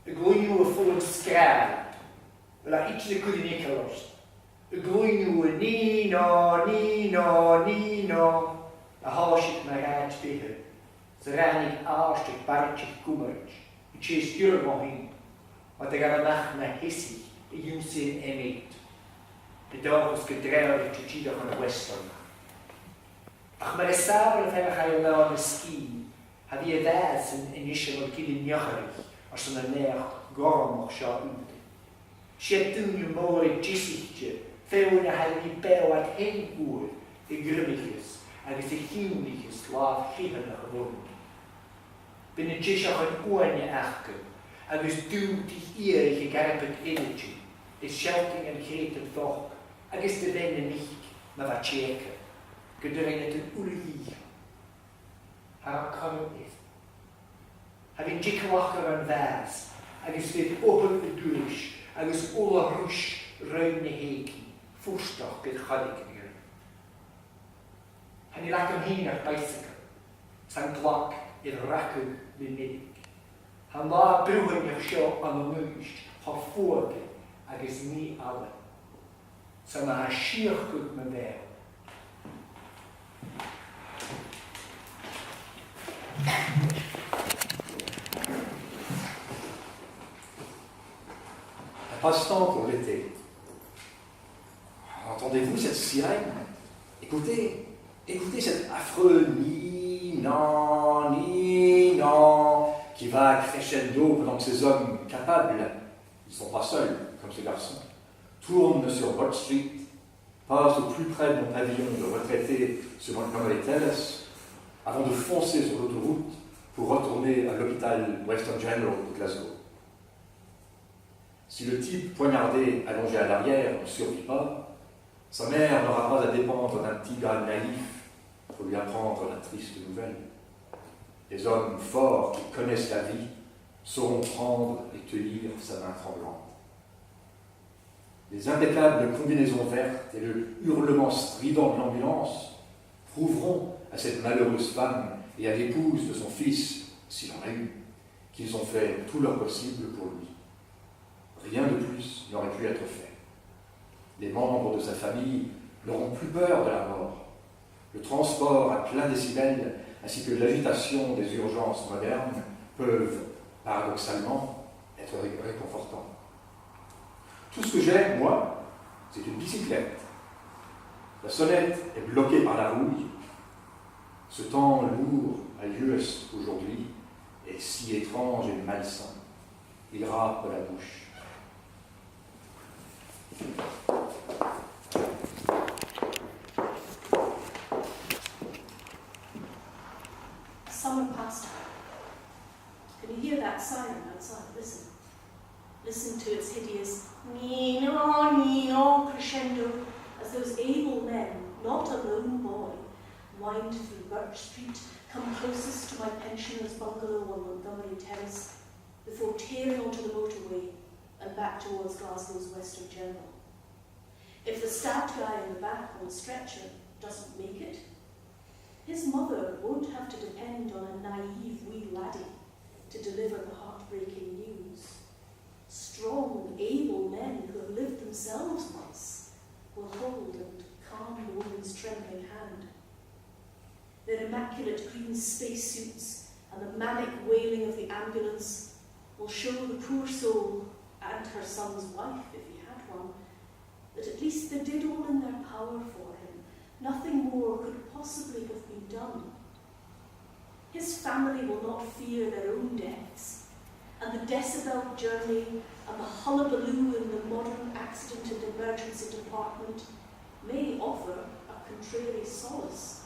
y glwynw y ffwlwg sgrab, fel a each the good Nicholas. Y glwynw y ni-no, a hosig na rhaid fihe. Sy rannig arstig barchig gwmrch, y chys gyrm o hyn, a dy gan ymach na hisi, y ywsyn emyd. Y dogos gydrewr y tydydach yn y weston. Ach mae'r ystafel y ffefach a'i lawn y sgi, ha fi y ddas yn eisiau o'r gyd yn iocharig, os yna neach gorm o'ch sio ywyd. Sied dyn yw môr i gisitio, fewn a hael i bew ad hen gwyr, y grymichus, agos y hiwnichus laf chihan o'ch fwrn. Byn y gisioch yn gwain i achgyn, agos dŵd i eich i garpyd energy, is shouting yn cret yn ddog, agos dy fen y mich, ma fa tjeca. Gyda'r ein ydyn wrdd har corwydd. Ha fi'n dicwachar yn fas, agos fydd open y dwys, agos ola rwys rhaid na hegi, ffwrstoch gyda chodig yn gyr. Han i lac am hyn ar bicycle, sa'n gloc i'r racw mynedig. Han la brwyn i'ch sio am y mwys, ha ffwrdd agos ni ala. Sa'n ma ha siach gwyd me fel. Un passe-temps pour l'été. Entendez-vous cette sirène? Écoutez cet affreux ni-nan qui va crescendo pendant que ces hommes capables, ils ne sont pas seuls comme ces garçons, tournent sur Broad Street, passent au plus près de mon pavillon de retraité sur Montgomery Terrace, avant de foncer sur l'autoroute pour retourner à l'hôpital Western General de Glasgow. Si le type poignardé allongé à l'arrière ne survit pas, sa mère n'aura pas à dépendre d'un petit gars naïf pour lui apprendre la triste nouvelle. Les hommes forts qui connaissent la vie sauront prendre et tenir sa main tremblante. Les impeccables combinaisons vertes et le hurlement strident de l'ambulance prouveront à cette malheureuse femme et à l'épouse de son fils, s'il en a eu, qu'ils ont fait tout leur possible pour lui. Rien de plus n'aurait pu être fait. Les membres de sa famille n'auront plus peur de la mort. Le transport à plein décibel ainsi que l'agitation des urgences modernes peuvent, paradoxalement, être réconfortants. Tout ce que j'ai, moi, c'est une bicyclette. La sonnette est bloquée par la rouille. Ce temps lourd à l'US aujourd'hui est si étrange et malsain. Il râpe la bouche. Summer past. Can you hear that siren outside? Listen. Listen to its hideous ni-no crescendo as those able men, not a lone boy, wind through Birch Street, come closest to my pensioner's bungalow on Montgomery Terrace, before tearing onto the motorway and back towards Glasgow's Western General. If the stabbed guy in the back on the stretcher doesn't make it, his mother won't have to depend on a naive wee laddie to deliver the heartbreaking news. Strong, able men who have lived themselves once will hold and calm the woman's trembling hand. Their immaculate green spacesuits and the manic wailing of the ambulance will show the poor soul and her son's wife, if he had one, that at least they did all in their power for him. Nothing more could possibly have been done. His family will not fear their own deaths, and the decibel journey and the hullabaloo in the modern accident and emergency department may offer a contrary solace.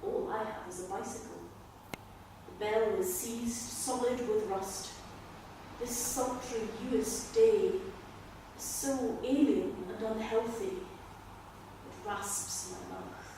All I have is a bicycle. The bell is seized, solid with rust. This sultry US day is so alien and unhealthy, it rasps my mouth.